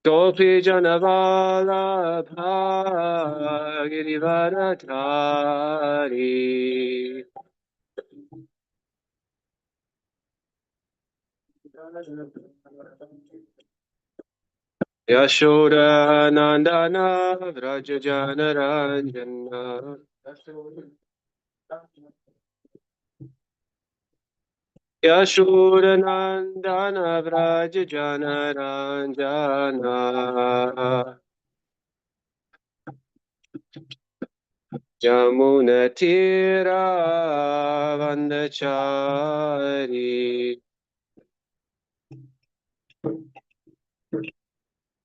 Gopi Janavala Bhagirivaratari Yashoda Nandana Vraja Janaranjana Yashoda Nandana Vraja Janaranjana Jamuna Tira Vandachari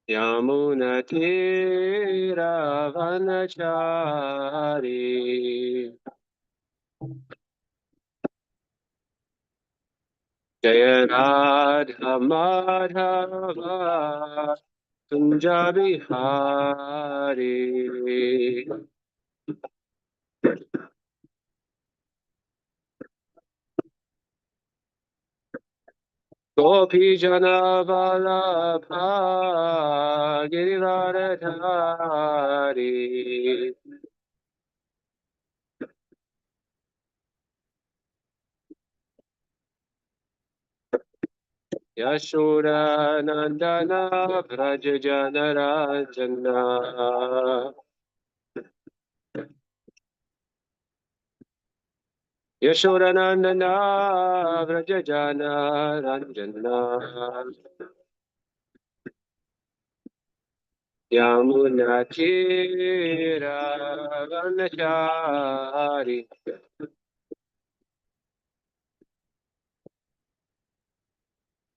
Yamuna Tira Vandachari Jaya Radha Madhava Punjabi Hari Gopi Jana Vallabha Girivaradhari Yashoda Nandana Vraja Janaranjana Yashoda Nandana Vraja Janaranjana Yamuna Tira Vanachari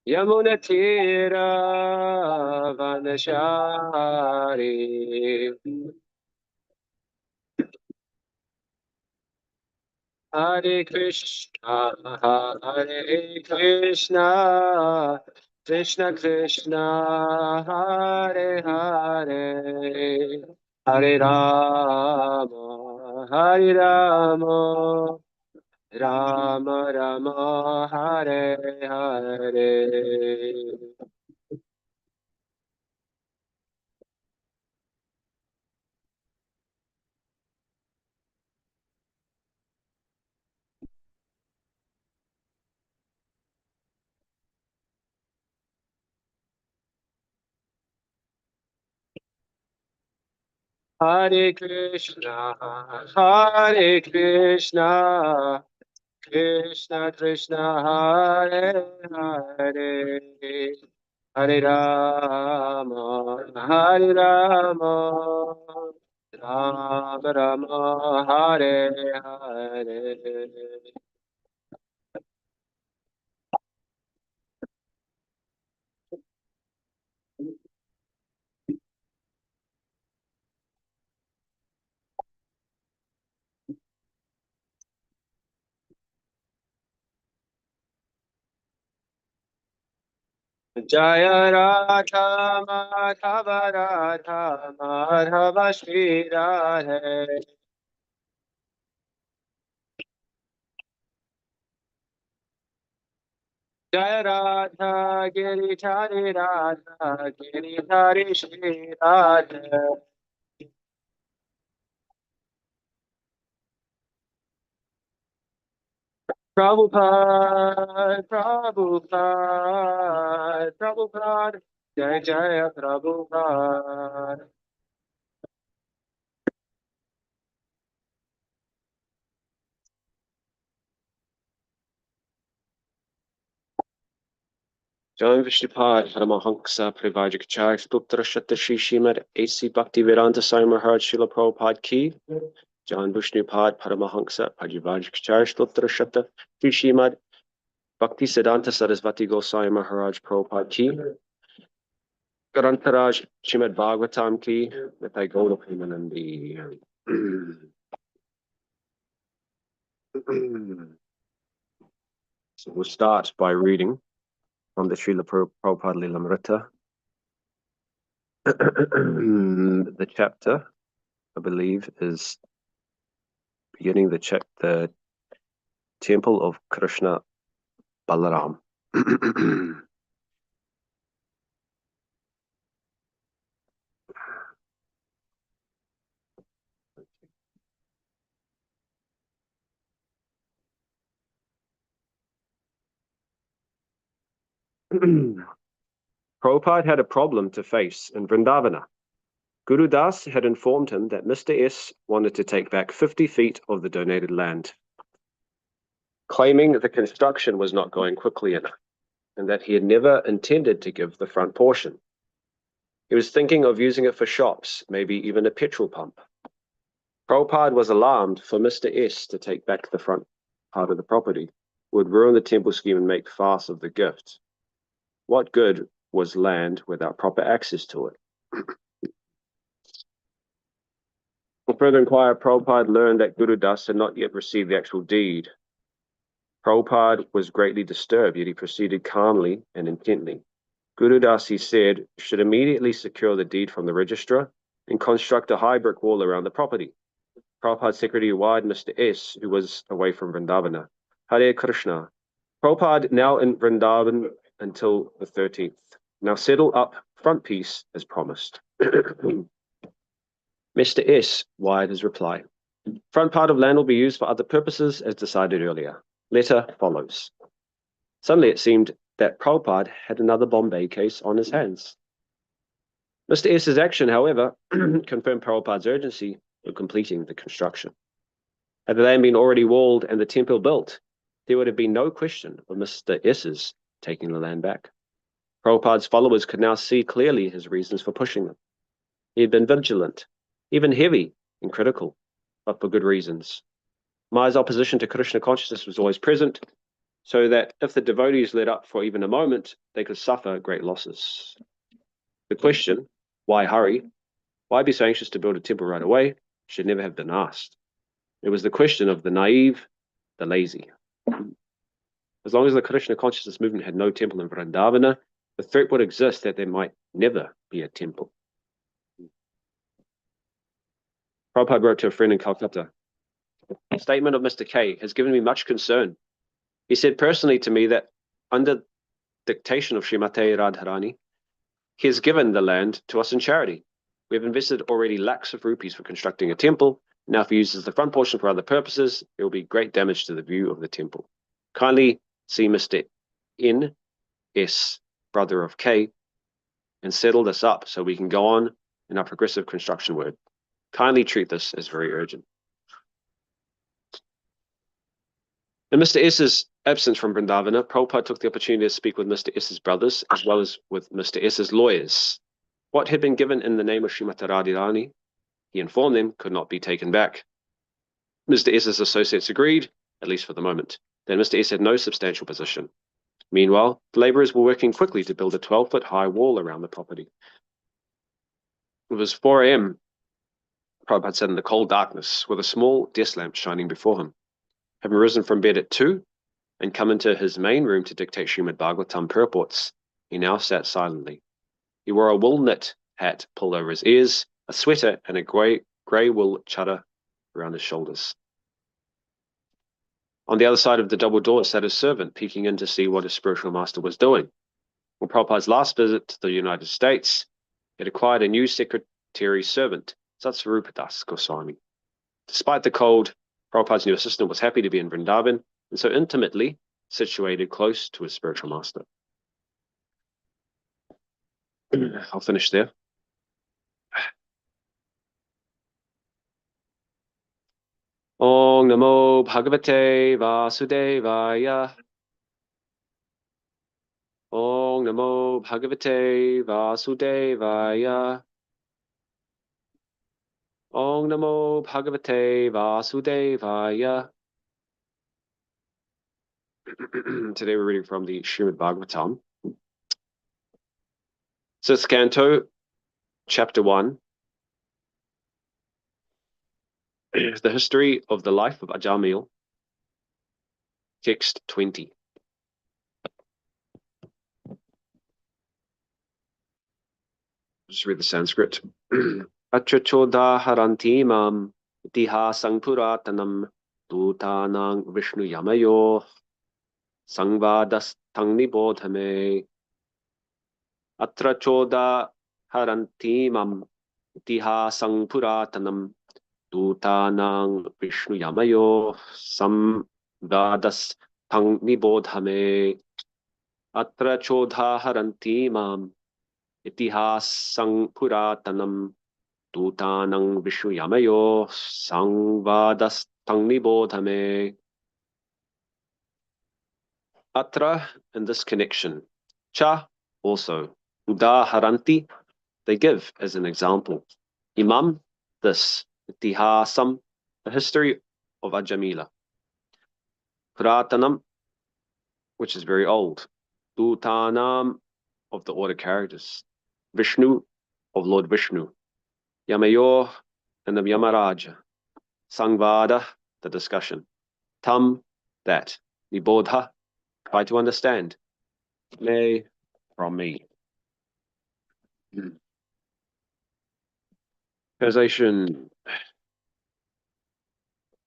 Yamuna Tira Vanachari Hare Krishna, Hare Krishna, Krishna Krishna, Hare Hare, Hare Rama, Hare Rama, Rama Rama, Hare Hare. Hare Krishna, Hare Krishna, Krishna Krishna, Hare Hare, Hare Rama, Hare Rama, Rama Rama, Hare Hare. Jaya Radha Madhava Radha Madhava Shri Radhe Jaya Radha Giridhari Radha Giridhari Shri Radhe Prabhupada, Prabhupada, Prabhupada, Jai Jaya Prabhupada. John Vishnupad, Paramahansa, Privajikachar, Stuttra Shatashi Shrimad A.C. Bhaktivedanta Swami Maharaj Srila Prabhupada Ki. John Vishnupad, Paramahansa, Privajikachar, Stuttra Shatashi Shrimad Bhakti Siddhanta Sarasvati Goswami Maharaj Prabhupada Ki. Grantaraj Shrimad Bhagavatam Ki. Nitai Gaura Premanandi. So we'll start by reading from the Srila Prabhupada Lilamrita. The chapter, I believe, is beginning the temple of Krishna Balaram. Prabhupada had a problem to face in Vrindavana. Guru Das had informed him that Mr. S wanted to take back 50 feet of the donated land, claiming the construction was not going quickly enough and that he had never intended to give the front portion. He was thinking of using it for shops, maybe even a petrol pump. Prabhupada was alarmed for Mr. S to take back the front part of the property, would ruin the temple scheme and make farce of the gift. What good was land without proper access to it? On further inquiry, Prabhupada learned that Guru Das had not yet received the actual deed. Prabhupada was greatly disturbed, yet he proceeded calmly and intently. Guru Das, he said, should immediately secure the deed from the registrar and construct a high brick wall around the property. Prabhupada's secretary wired Mr. S, who was away from Vrindavana. Hare Krishna. Prabhupada now in Vrindavan until the 13th. Now settle up front piece as promised. Mr. S wired his reply. Front part of land will be used for other purposes as decided earlier. Letter follows. Suddenly it seemed that Prabhupada had another Bombay case on his hands. Mr. S's action, however, confirmed Prabhupada's urgency in completing the construction. Had the land been already walled and the temple built, there would have been no question of Mr. S's taking the land back. Prabhupada's followers could now see clearly his reasons for pushing them. He had been vigilant, even heavy and critical, but for good reasons. Maya's opposition to Krishna consciousness was always present, so that if the devotees let up for even a moment, they could suffer great losses. The question, why hurry? Why be so anxious to build a temple right away? Should never have been asked. It was the question of the naive, the lazy. As long as the Krishna consciousness movement had no temple in Vrindavana, the threat would exist that there might never be a temple. Prabhupada wrote to a friend in Calcutta, "The statement of Mr. K has given me much concern. He said personally to me that under dictation of Srimati Radharani, he has given the land to us in charity. We have invested already lakhs of rupees for constructing a temple. Now if he uses the front portion for other purposes, there will be great damage to the view of the temple. Kindly see Mr. N. S., brother of K, and settle this up so we can go on in our progressive construction work. Kindly treat this as very urgent." In Mr. S.'s absence from Vrindavana, Prabhupada took the opportunity to speak with Mr. S.'s brothers as well as with Mr. S.'s lawyers. What had been given in the name of Srimati Radharani, he informed them, could not be taken back. Mr. S.'s associates agreed, at least for the moment, that Mr. S. had no substantial position. Meanwhile, the laborers were working quickly to build a 12-foot high wall around the property. It was 4 a.m. Prabhupada sat in the cold darkness with a small desk lamp shining before him. Having risen from bed at 2 and come into his main room to dictate Srimad Bhagavatam purports, he now sat silently. He wore a wool knit hat pulled over his ears, a sweater, and a grey wool chadar around his shoulders. On the other side of the double door sat his servant, peeking in to see what his spiritual master was doing. On Prabhupada's last visit to the United States, he had acquired a new secretary servant, Satsvarupa Das Goswami. Despite the cold, Prabhupada's new assistant was happy to be in Vrindavan and so intimately situated close to his spiritual master. I'll finish there. Om Namo Bhagavate Vasudevaya. Om Namo Bhagavate Vasudevaya. Om Namo Bhagavate Vasudevaya. Today we're reading from the Srimad Bhagavatam. 6th Canto, Chapter 1. The history of the life of Ajamil. Text 20. Just read the Sanskrit. Achachoda haranti mam itihasang puratanam dutanang Vishnu yamayo sangvadastang nibodhame. Atrachoda haranti mam itihasang puratanam dutanang Vishnu yamayo samvadastang nibodhame. Atra chodha haranti mam itihasang puratanam dutanang vishuyamayo sangvadastang nibodhame. Atra, in this connection. Cha, also. Udaharanti, they give as an example. Imam, this. Itihasam, the history of Ajamila. Puratanam, which is very old. Dutanam, of the order characters. Vishnu, of Lord Vishnu. Yamayor, and of Yamaraja. Sangvada, the discussion. Tam, that. Nibodha, try to understand. May, from me. Translation.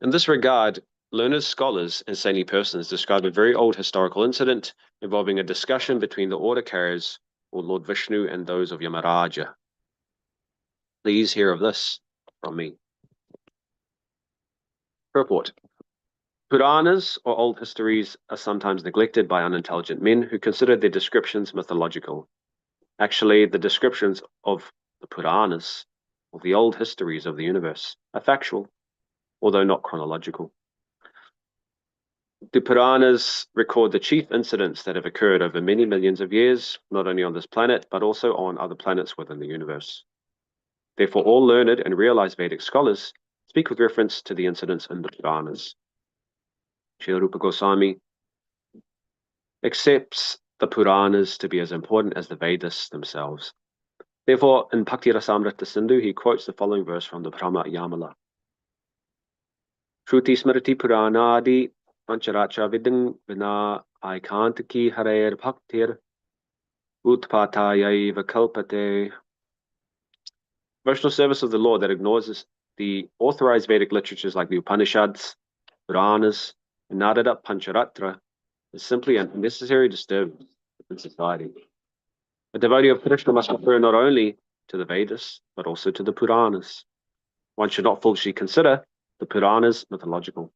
In this regard, learned scholars and saintly persons describe a very old historical incident involving a discussion between the order carriers, or Lord Vishnu, and those of Yamaraja. Please hear of this from me. Purport. Puranas, or old histories, are sometimes neglected by unintelligent men who consider their descriptions mythological. Actually, the descriptions of the Puranas, or the old histories of the universe, are factual, although not chronological. The Puranas record the chief incidents that have occurred over many millions of years, not only on this planet, but also on other planets within the universe. Therefore, all learned and realized Vedic scholars speak with reference to the incidents in the Puranas. Srila Rupa Goswami accepts the Puranas to be as important as the Vedas themselves. Therefore, in Bhakti Rasamrita Sindhu, he quotes the following verse from the Brahma Yamala. Shruti Smriti Puranadi Pancharacha Viding Vina Aikantaki Harer Bhaktir Utpatayaiva Kalpate. Devotional service of the Lord that ignores the authorized Vedic literatures like the Upanishads, Puranas, and Narada Pancharatra is simply an unnecessary disturbance in society. A devotee of Krishna must refer not only to the Vedas, but also to the Puranas. One should not foolishly consider the Puranas mythological.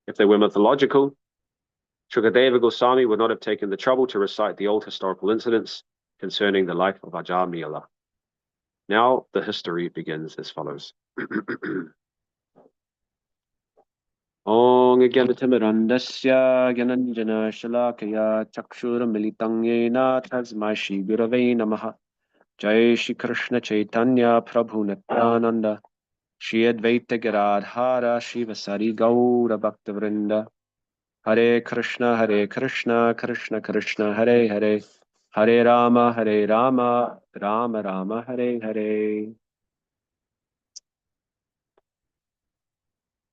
If they were mythological, Shukadeva Goswami would not have taken the trouble to recite the old historical incidents concerning the life of Ajamila. Now the history begins as follows. Ong Gyanatimidandasya Gyananjana Shalakaya Chakshura Militang Yena Tasmai Shri Gurave Namaha. Jai Shri Krishna Chaitanya Prabhu Nityananda Shri Advaita Giradhara Shivasari Gaura Bhaktavrinda. Hare Krishna, Krishna Krishna, Hare Hare, Hare Rama, Rama Rama, Hare Hare.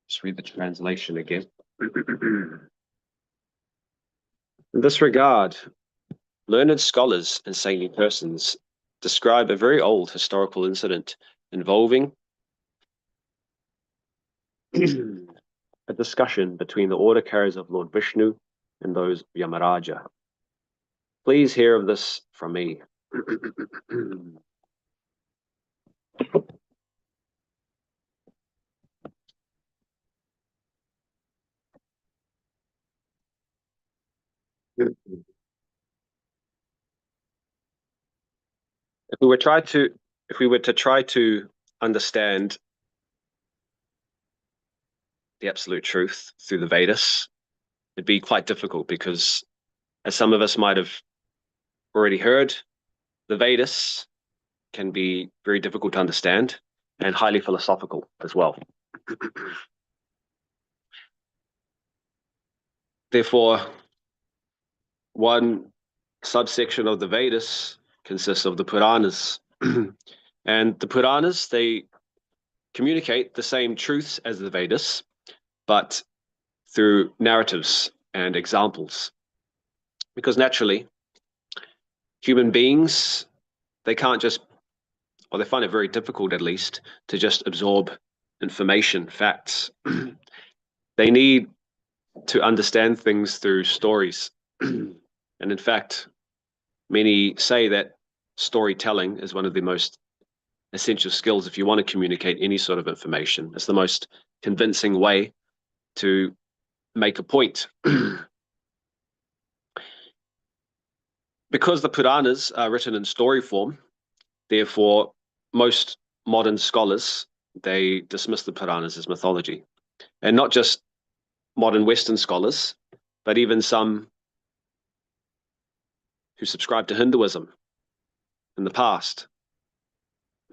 Just read the translation again. In this regard, learned scholars and saintly persons describe a very old historical incident involving a discussion between the order carriers of Lord Vishnu and those of Yamaraja. Please hear of this from me. If we were to try to understand the absolute truth through the Vedas, it'd be quite difficult because, as some of us might have already heard, the Vedas can be very difficult to understand and highly philosophical as well. Therefore, one subsection of the Vedas consists of the Puranas. And the Puranas, they communicate the same truths as the Vedas, but through narratives and examples. Because naturally, human beings, they can't just, or they find it very difficult at least, to just absorb information, facts. They need to understand things through stories. And in fact, many say that storytelling is one of the most essential skills if you want to communicate any sort of information. It's the most convincing way to make a point. Because the Puranas are written in story form, therefore, most modern scholars, they dismiss the Puranas as mythology. And not just modern Western scholars, but even some who subscribe to Hinduism in the past.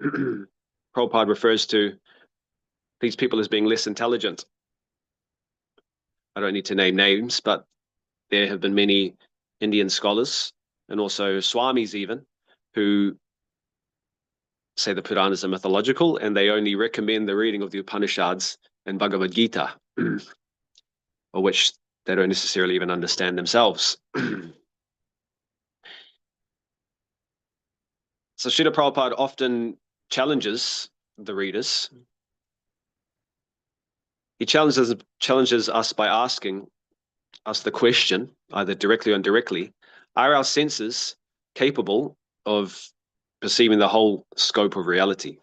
Prabhupada refers to these people as being less intelligent. I don't need to name names, but there have been many Indian scholars and also Swamis even who say the Puranas are mythological and they only recommend the reading of the Upanishads and Bhagavad Gita, or which they don't necessarily even understand themselves. So Srila Prabhupada often challenges the readers. He challenges us by asking us the question, either directly or indirectly, are our senses capable of perceiving the whole scope of reality?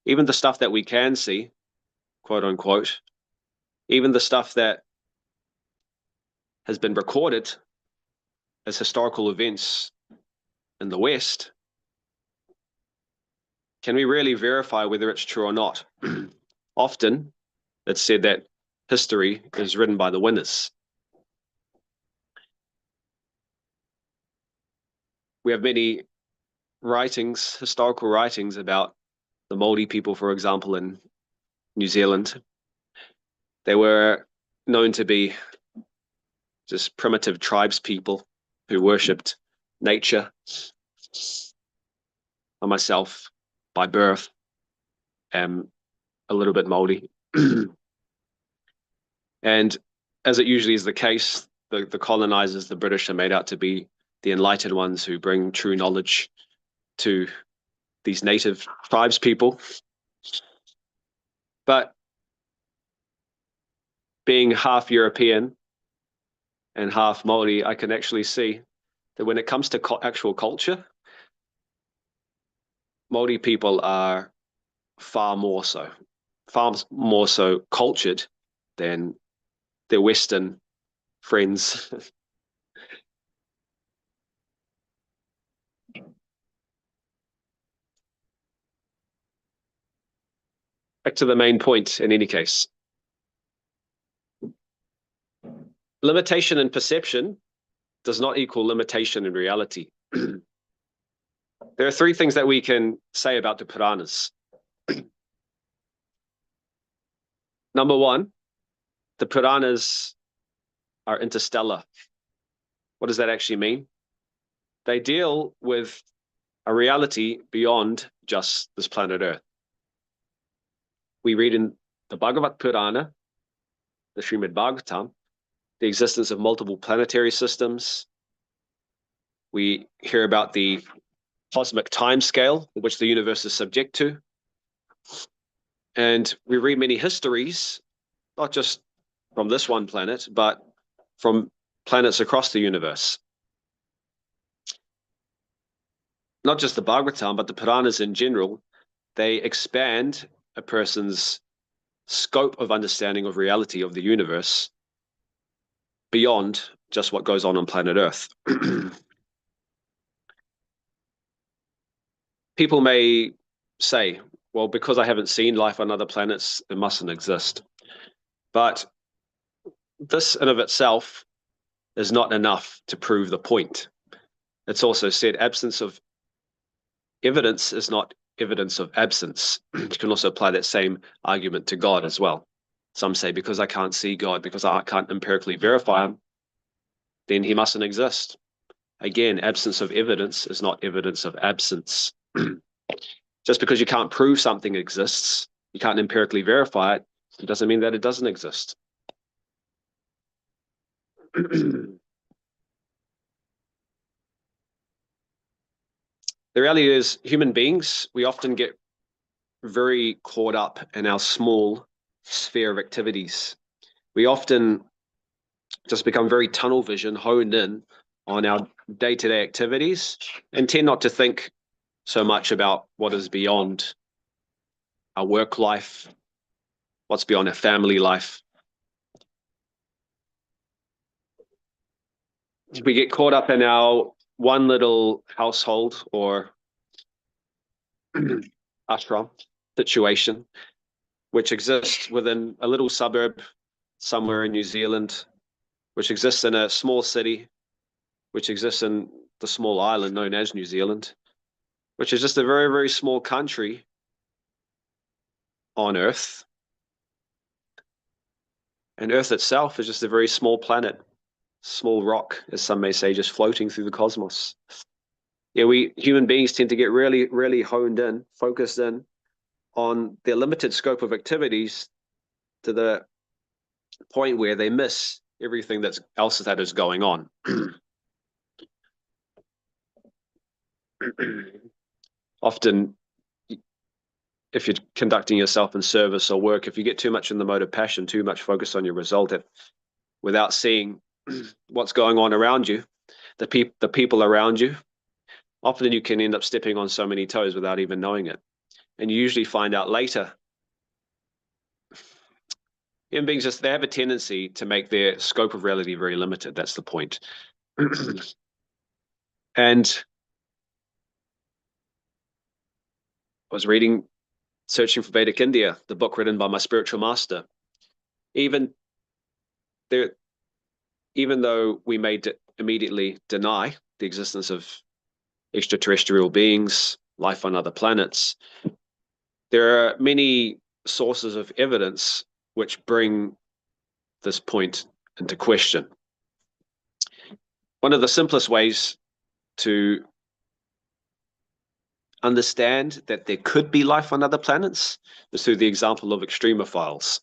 Even the stuff that we can see, quote unquote, even the stuff that has been recorded as historical events in the West, can we really verify whether it's true or not? Often it's said that history is written by the winners. We have many writings, historical writings about the Māori people, for example, in New Zealand. They were known to be just primitive tribes people who worshipped nature. I myself, by birth, am a little bit Māori. And as it usually is the case, the colonizers, the British, are made out to be the enlightened ones who bring true knowledge to these native tribes people. But being half European and half Māori, I can actually see that when it comes to actual culture, Māori people are far more so cultured than their Western friends. Back to the main point in any case. Limitation in perception does not equal limitation in reality. There are three things that we can say about the Puranas. Number one, the Puranas are interstellar. What does that actually mean? They deal with a reality beyond just this planet Earth. We read in the Bhagavad Purana, the Srimad Bhagavatam, the existence of multiple planetary systems. We hear about the cosmic time scale which the universe is subject to. And we read many histories, not just from this one planet, but from planets across the universe. Not just the Bhagavatam, but the Puranas in general, they expand a person's scope of understanding of reality of the universe beyond just what goes on planet Earth. People may say, well, because I haven't seen life on other planets, it mustn't exist. But this in of itself is not enough to prove the point. It's also said absence of evidence is not evidence of absence. You can also apply that same argument to God as well. Some say because I can't see God, because I can't empirically verify him, then he mustn't exist. Again, absence of evidence is not evidence of absence. Just because you can't prove something exists, you can't empirically verify it, it doesn't mean that it doesn't exist. The reality is, human beings, we often get very caught up in our small sphere of activities. We often just become very tunnel vision, honed in on our day-to-day activities, and tend not to think so much about what is beyond our work life, what's beyond our family life. we get caught up in our one little household or ashram situation, which exists within a little suburb somewhere in New Zealand, which exists in a small city, which exists in the small island known as New Zealand, which is just a very, very small country on Earth. And Earth itself is just a very small planet, small rock, as some may say, just floating through the cosmos. Yeah, we human beings tend to get really, really honed in, focused in on their limited scope of activities to the point where they miss everything else that is going on. Often, if you're conducting yourself in service or work, if you get too much in the mode of passion, too much focus on your result, without seeing what's going on around you, the people around you, often you can end up stepping on so many toes without even knowing it. And you usually find out later. Human beings they have a tendency to make their scope of reality very limited. That's the point. And I was reading Searching for Vedic India, the book written by my spiritual master. Even though we may immediately deny the existence of extraterrestrial beings, life on other planets, there are many sources of evidence which bring this point into question. One of the simplest ways to understand that there could be life on other planets is through the example of extremophiles.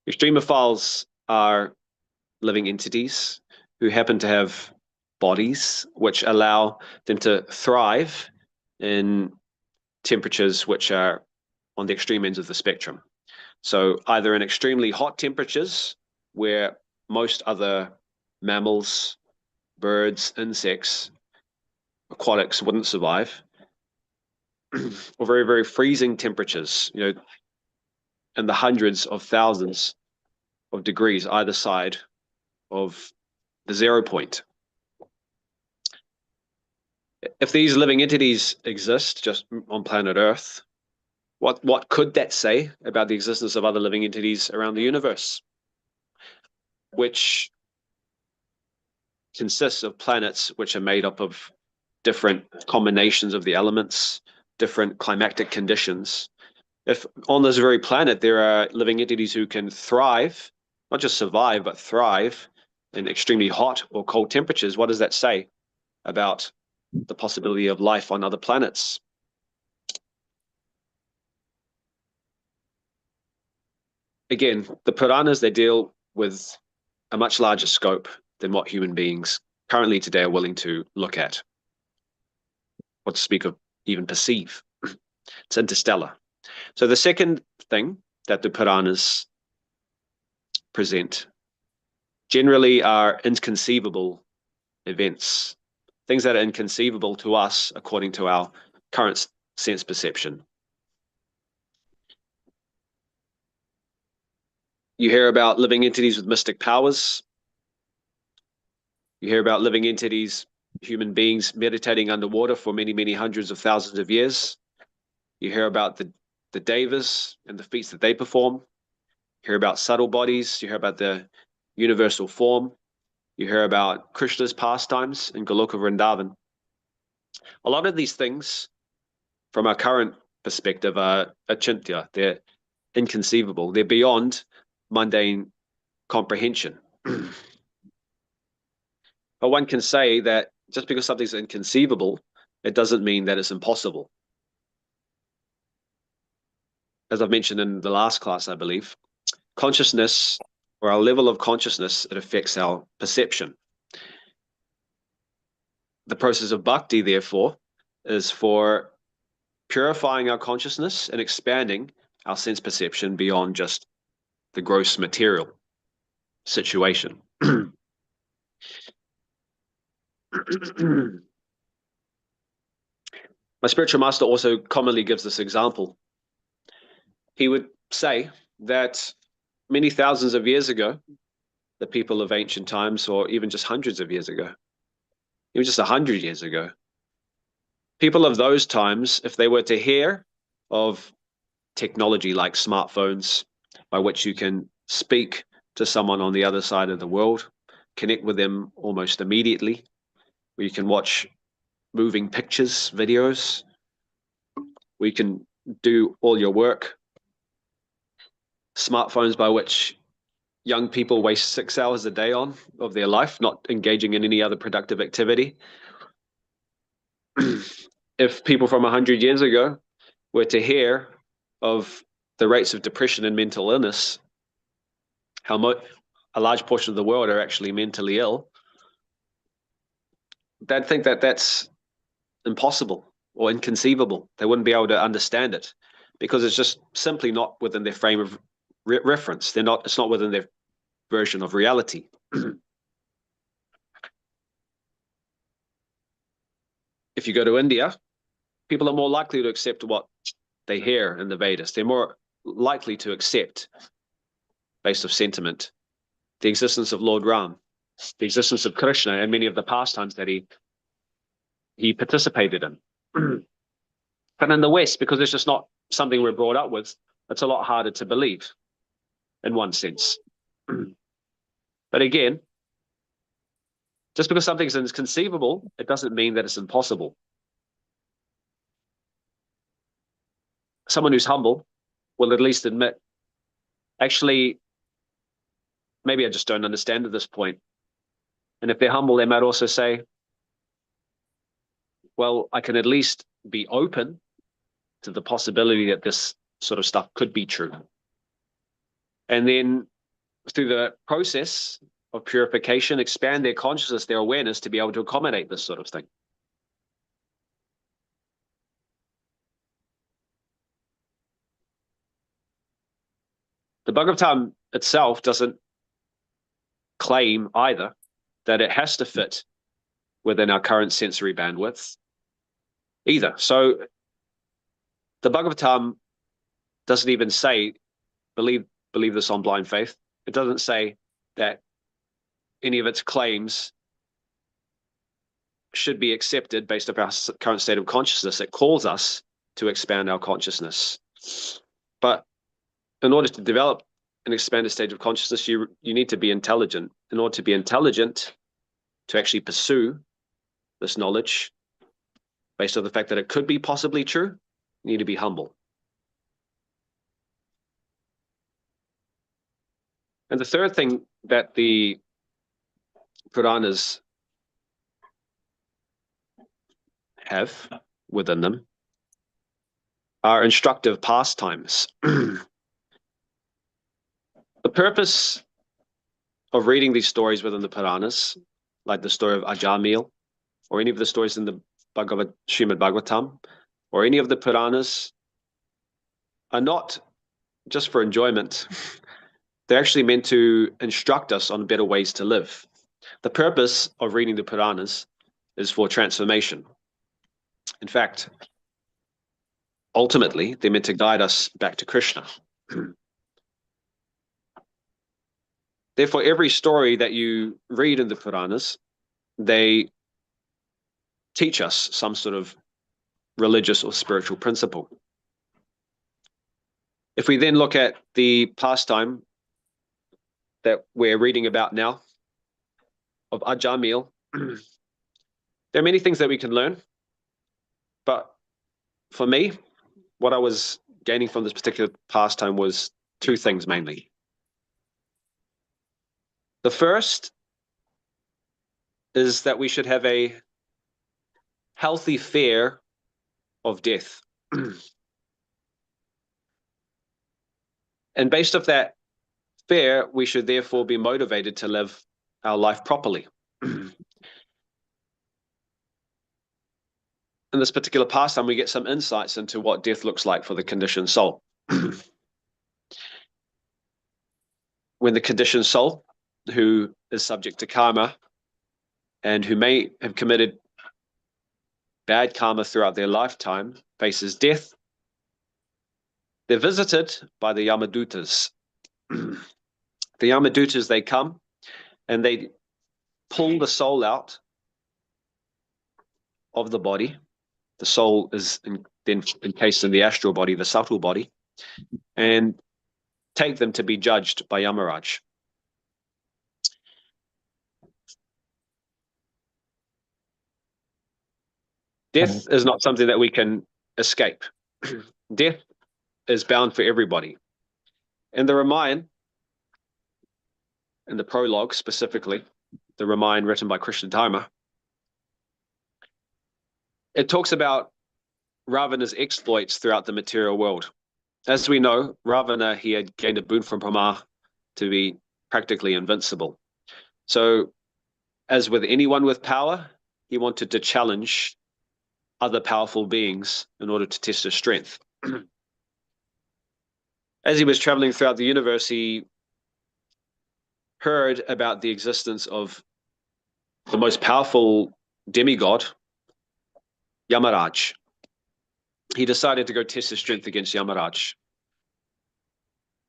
Extremophiles are living entities who happen to have bodies which allow them to thrive in temperatures which are on the extreme ends of the spectrum. So either in extremely hot temperatures where most other mammals, birds, insects, aquatics wouldn't survive, or very, very freezing temperatures, in the hundreds of thousands of degrees either side of the 0 point. If these living entities exist just on planet Earth, what could that say about the existence of other living entities around the universe, which consists of planets which are made up of different combinations of the elements, different climatic conditions? If on this very planet there are living entities who can thrive, not just survive, but thrive in extremely hot or cold temperatures, what does that say about the possibility of life on other planets? Again, the Puranas, they deal with a much larger scope than what human beings currently today are willing to look at, or to speak of even perceive. It's interstellar. So the second thing that the Puranas present generally are inconceivable events, things that are inconceivable to us according to our current sense perception. You hear about living entities with mystic powers. You hear about living entities, human beings meditating underwater for many, many hundreds of thousands of years. You hear about the devas and the feats that they perform. You hear about subtle bodies. You hear about the universal form. You hear about Krishna's pastimes in Goloka Vrindavan. A lot of these things, from our current perspective, are achintya. They're inconceivable. They're beyond mundane comprehension. But one can say that just because something's inconceivable, it doesn't mean that it's impossible. As I've mentioned in the last class, I believe, consciousness, or our level of consciousness, it affects our perception. The process of bhakti, therefore, is for purifying our consciousness and expanding our sense perception beyond just the gross material situation. My spiritual master also commonly gives this example. He would say that many thousands of years ago, the people of ancient times, or even just hundreds of years ago, even just 100 years ago. People of those times, if they were to hear of technology like smartphones, by which you can speak to someone on the other side of the world, connect with them almost immediately, where you can watch moving pictures, videos, we can do all your work, smartphones by which young people waste 6 hours a day on of their life, not engaging in any other productive activity. If people from 100 years ago were to hear of the rates of depression and mental illness, how a large portion of the world are actually mentally ill, they'd think that that's impossible or inconceivable. They wouldn't be able to understand it because it's just simply not within their frame of reference. It's not within their version of reality. If you go to India, people are more likely to accept what they hear in the Vedas. They're more likely to accept, based of sentiment, the existence of Lord Ram, the existence of Krishna, and many of the pastimes that he participated in. But in the West, because it's just not something we're brought up with, it's a lot harder to believe, in one sense. But again, just because something is inconceivable, it doesn't mean that it's impossible. Someone who's humble will at least admit, actually, maybe I just don't understand at this point. And if they're humble, they might also say, well, I can at least be open to the possibility that this sort of stuff could be true. And then through the process of purification, expand their consciousness, their awareness to be able to accommodate this sort of thing. The Bhagavatam itself doesn't claim either that it has to fit within our current sensory bandwidth either. So the Bhagavatam doesn't even say, believe this on blind faith. It doesn't say that any of its claims should be accepted based on our current state of consciousness. It calls us to expand our consciousness. But in order to develop an expanded state of consciousness, you need to be intelligent. In order to be intelligent, to actually pursue this knowledge, based on the fact that it could be possibly true, you need to be humble. And the third thing that the Puranas have within them are instructive pastimes. The purpose of reading these stories within the Puranas, like the story of Ajamil, or any of the stories in the Srimad Bhagavatam, or any of the Puranas, are not just for enjoyment. They're actually meant to instruct us on better ways to live. The purpose of reading the Puranas is for transformation. In fact, ultimately, they're meant to guide us back to Krishna. Therefore, every story that you read in the Puranas, they teach us some sort of religious or spiritual principle. If we then look at the pastime that we're reading about now, of Ajamil, there are many things that we can learn. But for me, what I was gaining from this particular pastime was two things mainly. The first is that we should have a healthy fear of death. And based off that fear, we should therefore be motivated to live our life properly. In this particular pastime, we get some insights into what death looks like for the conditioned soul. When the conditioned soul, who is subject to karma and who may have committed bad karma throughout their lifetime, faces death, they're visited by the Yamadutas. The Yamadutas, they come and they pull the soul out of the body. The soul is then encased in the astral body, the subtle body, and take them to be judged by Yamaraj. Death is not something that we can escape. Death is bound for everybody. In the Ramayana, in the prologue specifically, the Ramayana written by Krishna Dharma, it talks about Ravana's exploits throughout the material world. As we know, Ravana, he had gained a boon from Brahma to be practically invincible. So, as with anyone with power, he wanted to challenge other powerful beings in order to test his strength. As he was traveling throughout the universe, he heard about the existence of the most powerful demigod, Yamaraj. He decided to go test his strength against Yamaraj.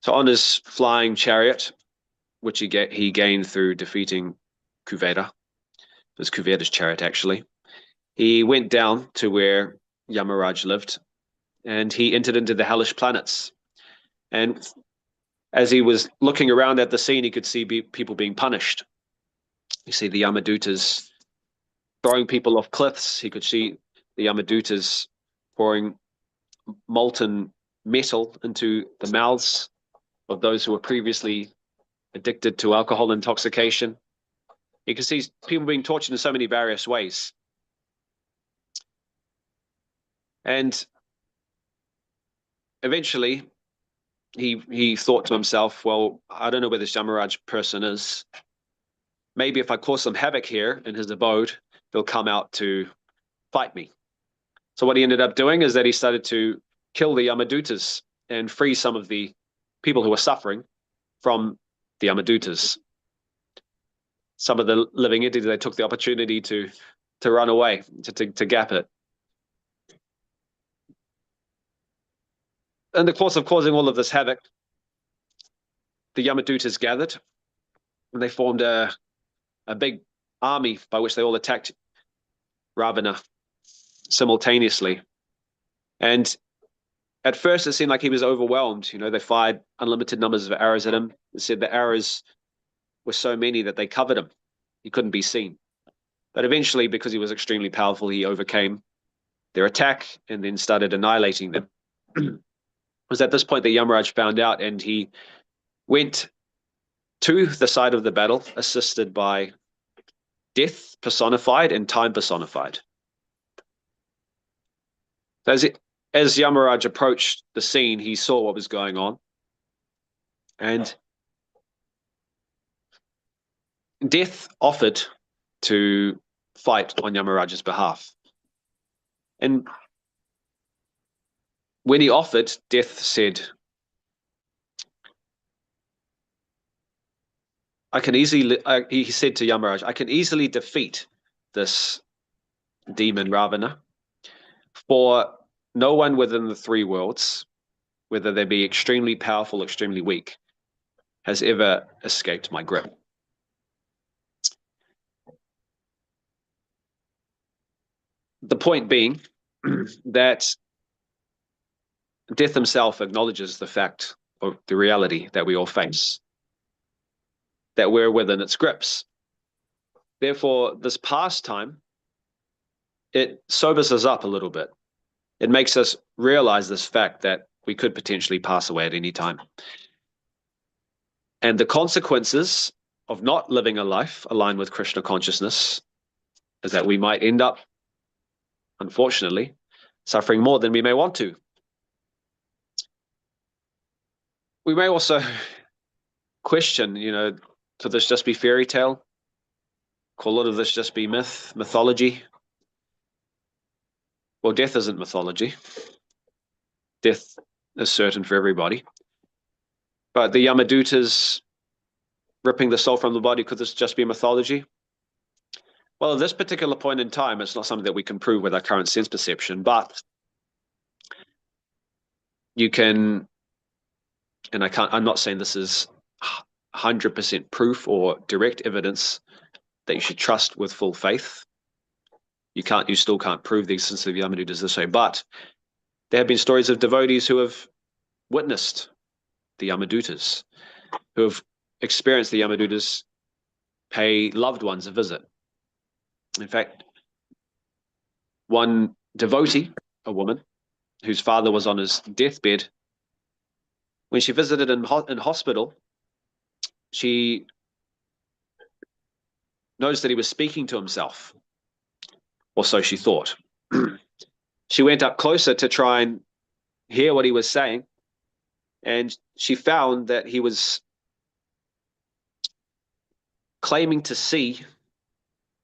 So on his flying chariot, which he gained through defeating Kuvera, it was Kuvera's chariot actually, he went down to where Yamaraj lived, and he entered into the hellish planets. And as he was looking around at the scene, he could see people being punished. You see the Yamadutas throwing people off cliffs. He could see the Yamadutas pouring molten metal into the mouths of those who were previously addicted to alcohol intoxication. You can see people being tortured in so many various ways. And eventually, he thought to himself, well, I don't know where this Yamaraj person is. Maybe if I cause some havoc here in his abode, he'll come out to fight me. So what he ended up doing is that he started to kill the Yamadutas and free some of the people who were suffering from the Yamadutas. Some of the living entities, they took the opportunity to run away, to gap it. In the course of causing all of this havoc, the Yamadutas gathered, and they formed a big army by which they all attacked Ravana simultaneously. And at first, it seemed like he was overwhelmed. You know, they fired unlimited numbers of arrows at him. They said the arrows were so many that they covered him. He couldn't be seen. But eventually, because he was extremely powerful, he overcame their attack and then started annihilating them. It was at this point that Yamaraj found out, and he went to the side of the battle, assisted by death personified and time personified. As Yamaraj approached the scene, he saw what was going on, and death offered to fight on Yamaraj's behalf. And when he offered, death said, he said to Yamaraj, I can easily defeat this demon Ravana, for no one within the three worlds, whether they be extremely powerful or extremely weak, has ever escaped my grip. The point being that death himself acknowledges the fact of the reality that we all face, that we're within its grips. Therefore, this pastime, it sobers us up a little bit. It makes us realize this fact that we could potentially pass away at any time. And the consequences of not living a life aligned with Krishna consciousness is that we might end up, unfortunately, suffering more than we may want to. We may also question, could this just be fairy tale? Could a lot of this just be mythology? Well, death isn't mythology. Death is certain for everybody. But the Yamadutas ripping the soul from the body, could this just be mythology? Well, at this particular point in time, it's not something that we can prove with our current sense perception, but you can, and I'm not saying this is 100% proof or direct evidence that you should trust with full faith. You still can't prove the existence of Yamadutas this way, but there have been stories of devotees who have witnessed the Yamadutas, who have experienced the Yamadutas pay loved ones a visit. In fact, one devotee, a woman, whose father was on his deathbed, when she visited in hospital, she noticed that he was speaking to himself, or so she thought. She went up closer to try and hear what he was saying, and she found that he was claiming to see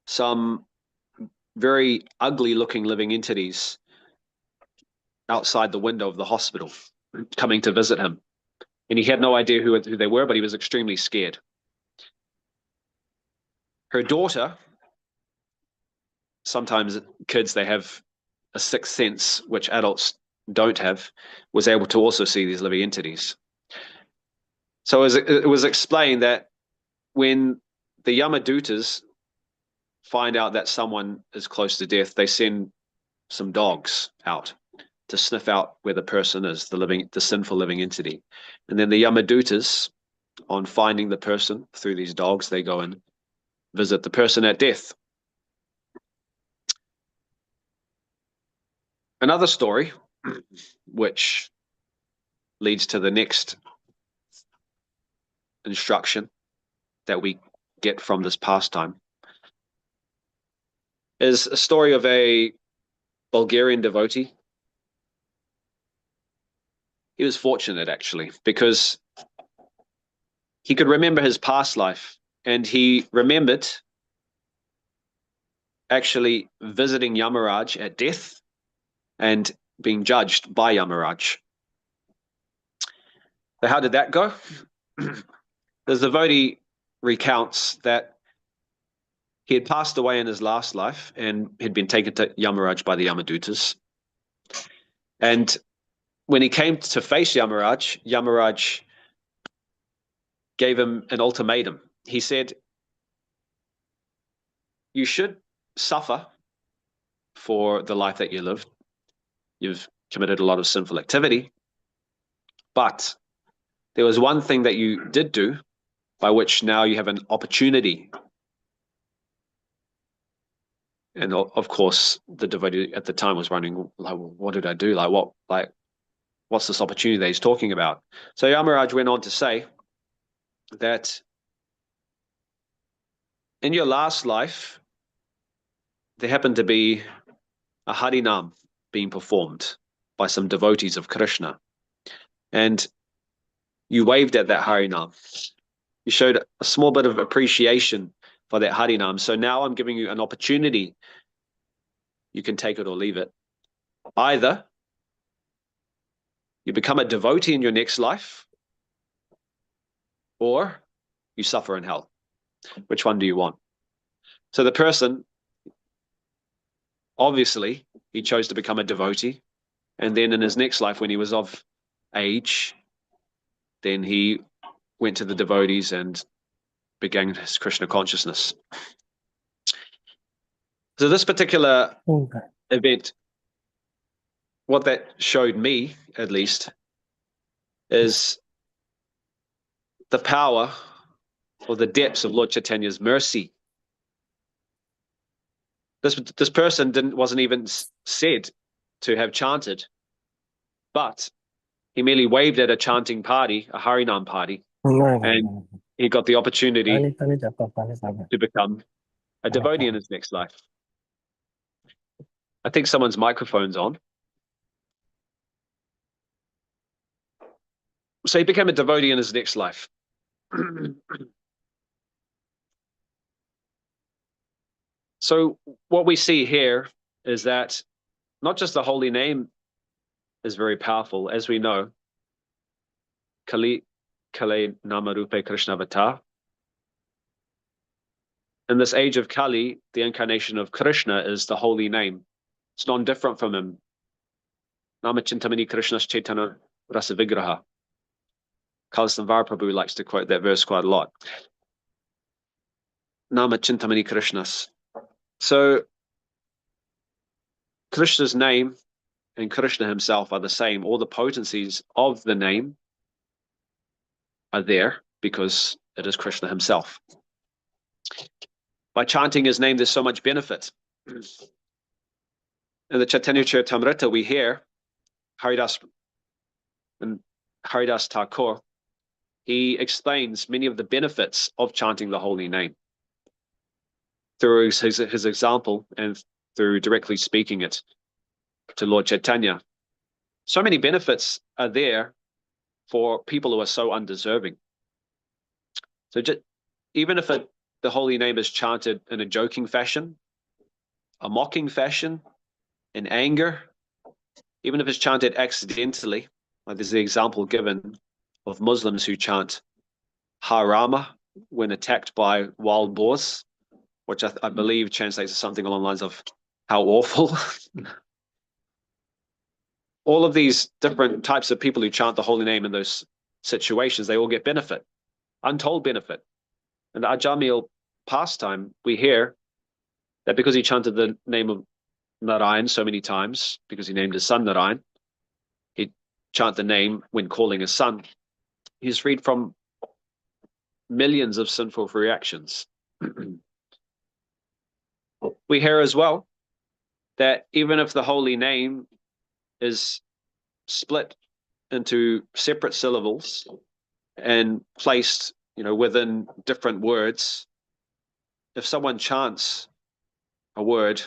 some very ugly looking living entities outside the window of the hospital coming to visit him. And he had no idea who they were, but he was extremely scared. Her daughter, sometimes kids, they have a sixth sense, which adults don't have, was able to also see these living entities. So it was explained that when the Yamadutas find out that someone is close to death, they send some dogs out to sniff out where the person is, the sinful living entity. And then the Yamadutas, on finding the person through these dogs, they go and visit the person at death. Another story, which leads to the next instruction that we get from this pastime, is a story of a Bulgarian devotee. He was fortunate, actually, because he could remember his past life, and he remembered actually visiting Yamaraj at death and being judged by Yamaraj. So how did that go? The devotee recounts that he had passed away in his last life and had been taken to Yamaraj by the Yamadutas. And when he came to face Yamaraj, Yamaraj gave him an ultimatum. He said, you should suffer for the life that you lived. You've committed a lot of sinful activity, but there was one thing that you did do by which now you have an opportunity. And of course, the devotee at the time was wondering, like, what did I do? What's this opportunity that he's talking about? So Yamaraj went on to say that in your last life, there happened to be a Harinam being performed by some devotees of Krishna. And you waved at that Harinam. You showed a small bit of appreciation for that Harinam. So now I'm giving you an opportunity. You can take it or leave it. Either you become a devotee in your next life, or you suffer in hell. Which one do you want? So the person, obviously, he chose to become a devotee. And then in his next life, when he was of age, then he went to the devotees and began his Krishna consciousness. So this particular event, what that showed me, at least, is the power or the depths of Lord Chaitanya's mercy. This person wasn't even said to have chanted, but he merely waved at a chanting party, a Harinam party, and he got the opportunity to become a devotee in his next life. I think someone's microphone's on. So he became a devotee in his next life. So what we see here is that not just the holy name is very powerful, as we know, Kali Namarupe Krishnavata. In this age of Kali, the incarnation of Krishna is the holy name. It's non-different from him. Namachintamani Krishna's Chaitanya Rasa Vigraha. Kalsamvar Prabhu likes to quote that verse quite a lot. Nama Chintamani Krishnas. So Krishna's name and Krishna himself are the same. All the potencies of the name are there because it is Krishna himself. By chanting his name, there's so much benefit. In the Chaitanya Charitamrita, we hear Haridas Thakur, he explains many of the benefits of chanting the holy name through his example and through directly speaking it to Lord Chaitanya. So many benefits are there for people who are so undeserving. So even if the holy name is chanted in a joking fashion, a mocking fashion, in anger, even if it's chanted accidentally, like there's the example given of Muslims who chant Harama when attacked by wild boars, which I believe translates to something along the lines of how awful. All of these different types of people who chant the holy name in those situations, they all get benefit, untold benefit. In the Ajamil pastime, we hear that because he chanted the name of Narayan so many times, because he named his son Narayan, he chant the name when calling his son. He's freed from millions of sinful reactions. We hear as well that even if the holy name is split into separate syllables and placed, within different words, if someone chants a word,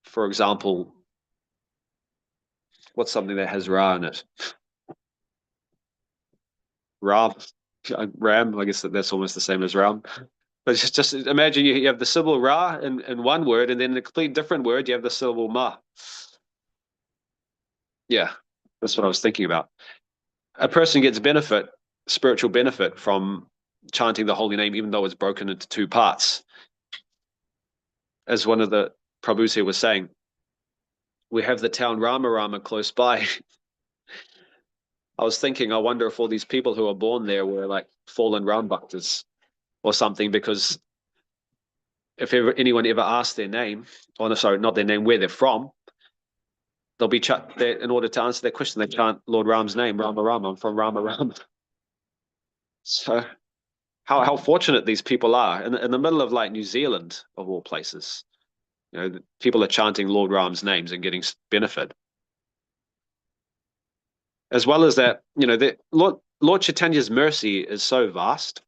for example, what's something that has Ra in it? Ram, I guess that's almost the same as Ram. But just imagine you have the syllable Ra in one word, and then in a complete different word, you have the syllable Ma. Yeah, that's what I was thinking about. A person gets spiritual benefit from chanting the holy name, even though it's broken into two parts. As one of the Prabhus here was saying, we have the town Rama Rama close by. I was thinking, I wonder if all these people who are born there were like fallen Ram Bhaktas or something, because if anyone ever asks their name, or sorry, not their name, where they're from, they'll be in order to answer that question, they chant Lord Ram's name, Rama Rama, I'm from Rama Rama. So how fortunate these people are in the middle of like New Zealand, of all places. People are chanting Lord Ram's names and getting benefit. As well as that, Lord Chaitanya's mercy is so vast,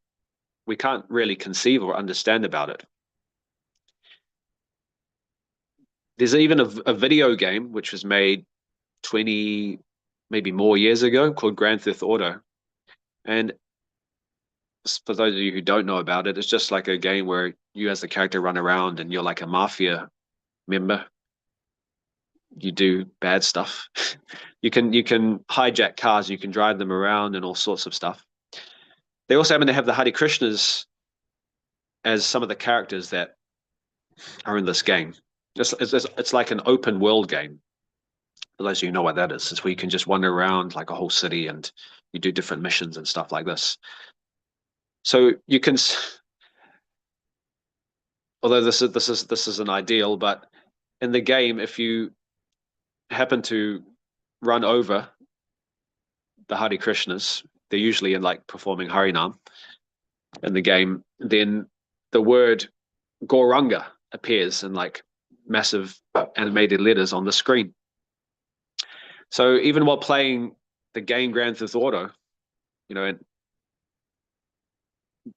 we can't really conceive or understand about it. There's even a video game which was made 20, maybe more years ago, called Grand Theft Auto. And for those of you who don't know about it, it's just like a game where you as the character run around and you're like a mafia member. You do bad stuff. You can hijack cars, you can drive them around and all sorts of stuff. They also happen to have the Hare Krishnas as some of the characters that are in this game. It's like an open world game. For those of you who know what that is, it's where you can just wander around like a whole city and you do different missions and stuff like this. So you can, although this is an ideal, but in the game, if you happen to run over the Hare Krishnas, they're usually in like performing Harinam in the game, then the word Gauranga appears in like massive animated letters on the screen. So even while playing the game Grand Theft Auto, and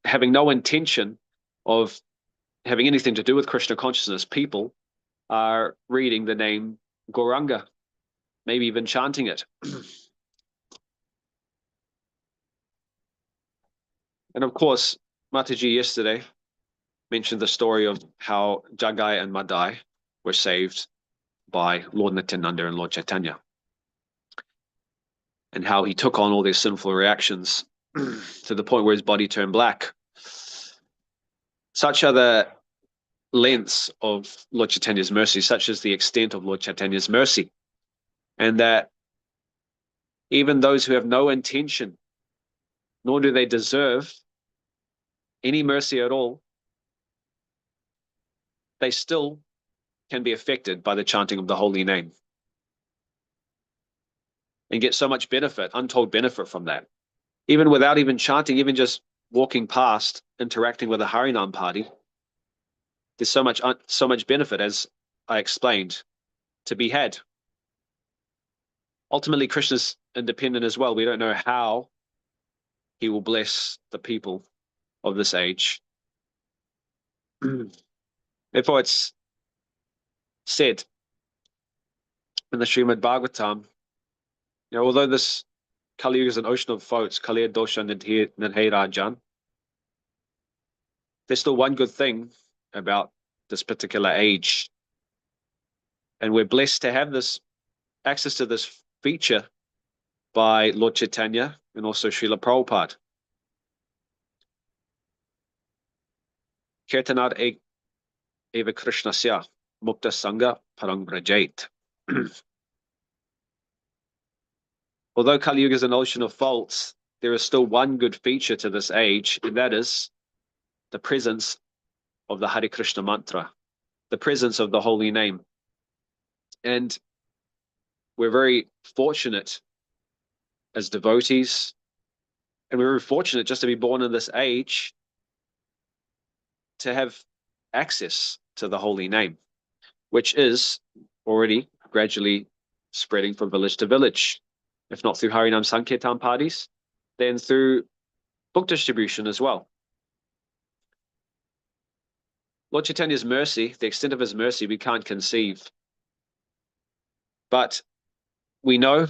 having no intention of having anything to do with Krishna consciousness, people are reading the name Gauranga, maybe even chanting it. And of course, Mataji yesterday mentioned the story of how Jagai and Madai were saved by Lord Nityananda and Lord Chaitanya, and how he took on all their sinful reactions to the point where his body turned black. Such are the lengths of Lord Chaitanya's mercy, such is the extent of Lord Chaitanya's mercy. And that even those who have no intention, nor do they deserve any mercy at all, they still can be affected by the chanting of the holy name and get so much benefit, untold benefit from that. Even without even chanting, even just walking past, interacting with a Harinam party, there's so much benefit, as I explained, to be had. Ultimately, Krishna's independent as well. We don't know how he will bless the people of this age. Therefore, it's said in the Srimad Bhagavatam, although this Kali Yuga is an ocean of faults, Kaliya Dosha Nidhe Rajan, there's still one good thing about this particular age. And we're blessed to have this access to this feature by Lord Chaitanya and also Srila Prabhupada. Kirtanad eva Krishnasya mukta sangha parang brajait. Although Kali Yuga is an ocean of faults, there is still one good feature to this age, and that is the presence of the Hare Krishna mantra, the presence of the holy name. And we're very fortunate as devotees, and we're very fortunate just to be born in this age to have access to the holy name, which is already gradually spreading from village to village. If not through Harinam Sankirtan parties, then through book distribution as well. Lord Chaitanya's mercy, the extent of his mercy, we can't conceive. But we know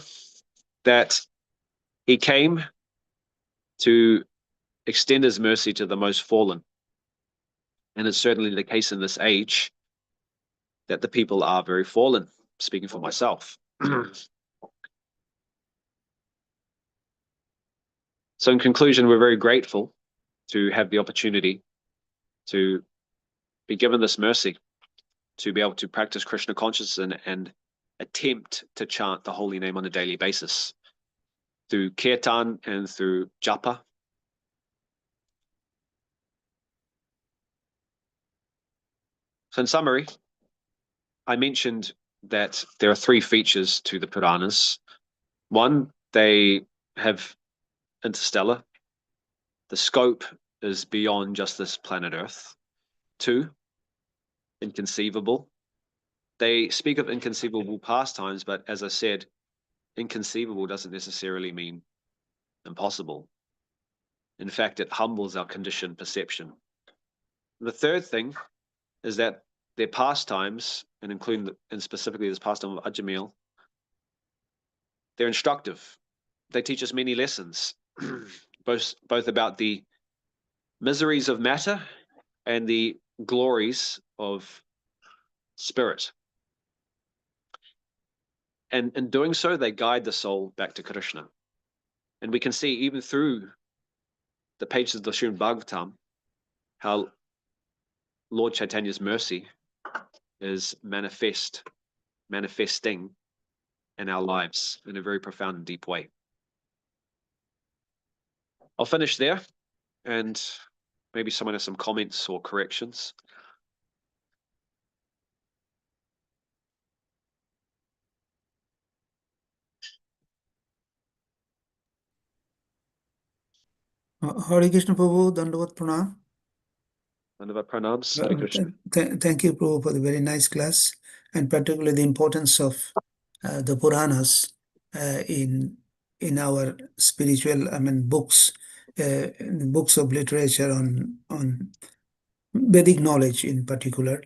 that he came to extend his mercy to the most fallen. And it's certainly the case in this age that the people are very fallen, speaking for myself. So in conclusion, we're very grateful to have the opportunity to be given this mercy, to be able to practice Krishna consciousness and attempt to chant the holy name on a daily basis through kirtan and through japa. So in summary, I mentioned that there are three features to the Puranas. One, they have interstellar. The scope is beyond just this planet Earth. Two, inconceivable. They speak of inconceivable pastimes, but as I said, inconceivable doesn't necessarily mean impossible. In fact, it humbles our conditioned perception. The third thing is that their pastimes, and specifically this pastime of Ajamil, they're instructive. They teach us many lessons, both about the miseries of matter and the glories of spirit. And in doing so, they guide the soul back to Krishna. And we can see even through the pages of the Srimad Bhagavatam how Lord Chaitanya's mercy is manifesting in our lives in a very profound and deep way. I'll finish there, and maybe someone has some comments or corrections. Hare Krishna Prabhu, Dandavat Pranam. Dandavat Pranams. Hare Krishna. Thank you, Prabhu, for the very nice class, and particularly the importance of the Puranas in our spiritual, books, books of literature on Vedic knowledge in particular.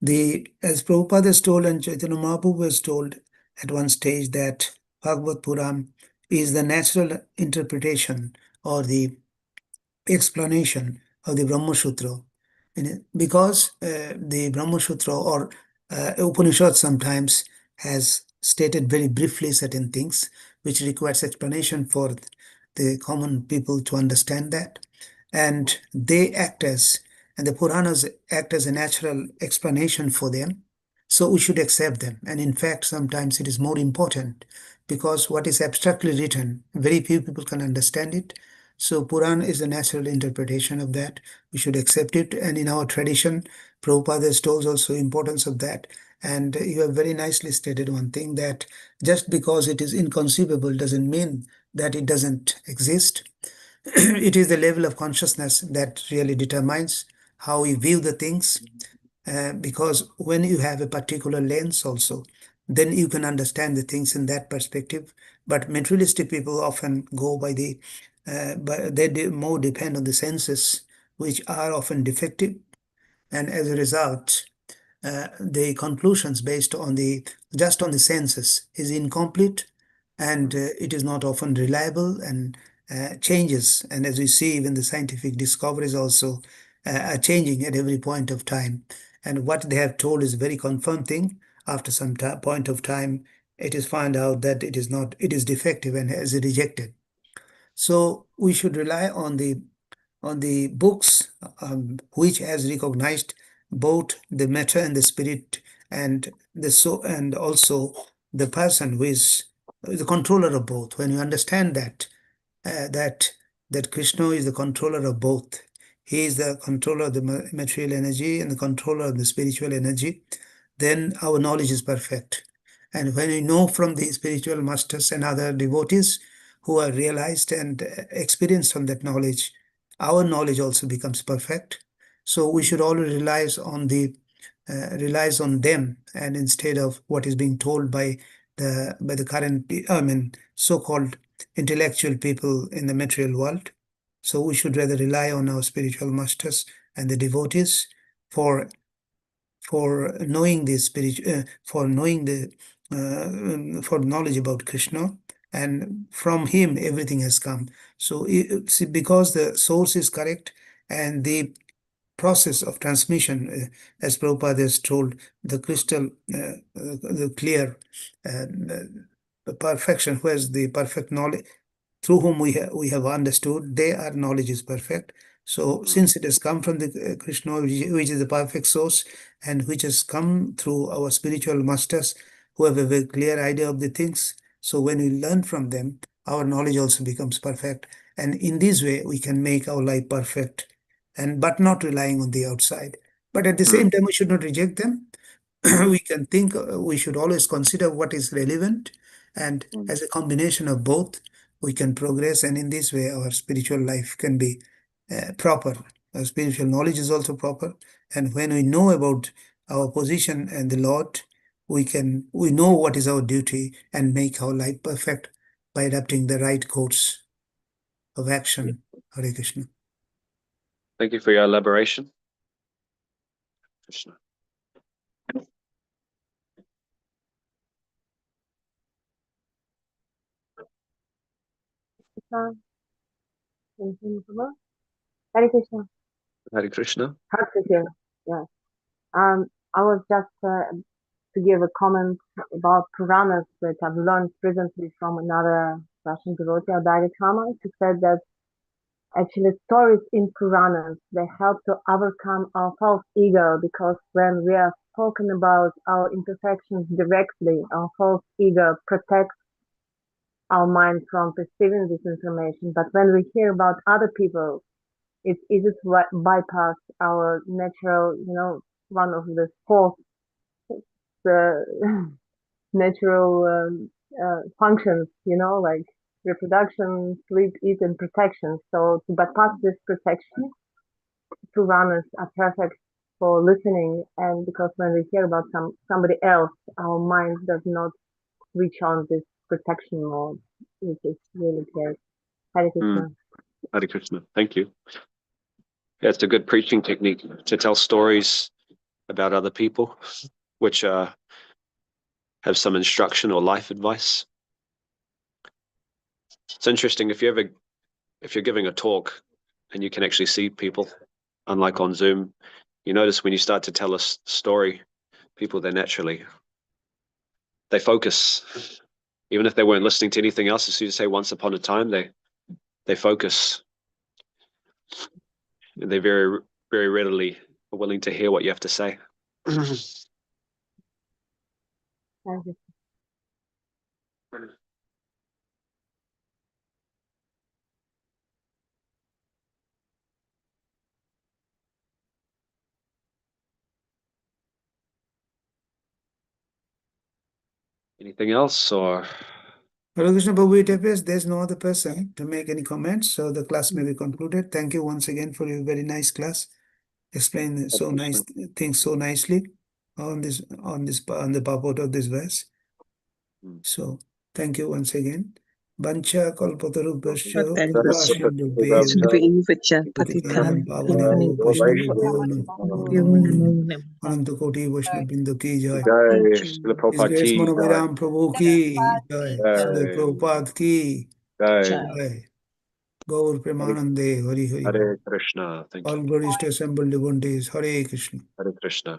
As Prabhupada is told and Chaitanya Mahaprabhu was told at one stage that Bhagavad Puran is the natural interpretation or the explanation of the Brahma Sutra. Because the Brahma Sutra or Upanishad sometimes has stated very briefly certain things which requires explanation for the common people to understand that. And the Puranas act as a natural explanation for them. So we should accept them. And in fact, sometimes it is more important because what is abstractly written, very few people can understand it. So Puran is a natural interpretation of that. We should accept it. And in our tradition, Prabhupada has told also importance of that. And you have very nicely stated one thing, that just because it is inconceivable doesn't mean that it doesn't exist. It is the level of consciousness that really determines how we view the things. Because when you have a particular lens also, then you can understand the things in that perspective. But materialistic people often go by but more depend on the senses, which are often defective, and as a result, the conclusions based on the just on the senses is incomplete, and it is not often reliable, and changes. And as we see, even the scientific discoveries also are changing at every point of time. And what they have told is a very confirmed thing. After some point of time, it is found out that it is not, it is defective and is rejected. So we should rely on the books, which has recognized both the matter and the spirit, and the soul, and also the person who is the controller of both. When you understand that, uh, that that Krishna is the controller of both. He is the controller of the material energy and the controller of the spiritual energy. Then our knowledge is perfect. And when we know from the spiritual masters and other devotees who are realized and experienced on that knowledge, our knowledge also becomes perfect. So we should always relies on them, and instead of what is being told by the current, I mean, so-called intellectual people in the material world. So we should rather rely on our spiritual masters and the devotees for knowing the for knowing the for knowledge about Krishna, and from him everything has come. So see, because the source is correct, and the process of transmission, as Prabhupada has told, the crystal, the clear, the perfection, who has the perfect knowledge, through whom we have understood, their knowledge is perfect. So since it has come from the Krishna, which is the perfect source, and which has come through our spiritual masters who have a very clear idea of the things, so when we learn from them, our knowledge also becomes perfect. And in this way, we can make our life perfect, and but not relying on the outside. But at the same time, we should not reject them. We can think, we should always consider what is relevant, and as a combination of both, we can progress. And in this way, our spiritual life can be proper. Our spiritual knowledge is also proper. And when we know about our position and the Lord, we know what is our duty and make our life perfect by adapting the right course of action. Hare Krishna. Thank you for your elaboration, Krishna. Hare Krishna. Hare Krishna. Hard to hear. Yeah. I was just to give a comment about Puranas that I've learned presently from another Russian devotee, Adari Kama. She said that actually stories in Puranas, they help to overcome our false ego, because when we are spoken about our imperfections directly, our false ego protects our mind from perceiving this information. But when we hear about other people, it's easy to bypass our natural, one of the four natural functions, like reproduction, sleep, eat, and protection. So to bypass this protection, Puranas are perfect for listening, and because when we hear about somebody else, our mind does not reach on this protection mode, which is really great. Hare Krishna. Hare Krishna. Thank you. Yeah, it's a good preaching technique to tell stories about other people, which have some instruction or life advice. It's interesting if you're giving a talk and you can actually see people, unlike on Zoom, you notice when you start to tell a story, people they focus. Even if they weren't listening to anything else, as you say, once upon a time, they focus. And they very, very readily are willing to hear what you have to say. Thank you. Anything else or? Hare Krishna, Prabhu, it appears there's no other person to make any comments, so the class may be concluded. Thank you once again for your very nice class. Explain so nice things so nicely on the purport of this verse. So thank you once again. Vancha kalpatarubhasya kripa sindhubheva patitanam pavanebhyo vaishnavebhyo namo Ananta Koti Vaishnava Bindu ki jai. Jai Srila His Prabhupada Grace ki jai. Manobiram Prabhu ki jai. Srila Jai. Prabhupada ki Jai. jai. Gaur Premanande Hari Hari. Hare Krishna. Thank All you. glorious to assembled devotees. Hare Krishna. Hare Krishna.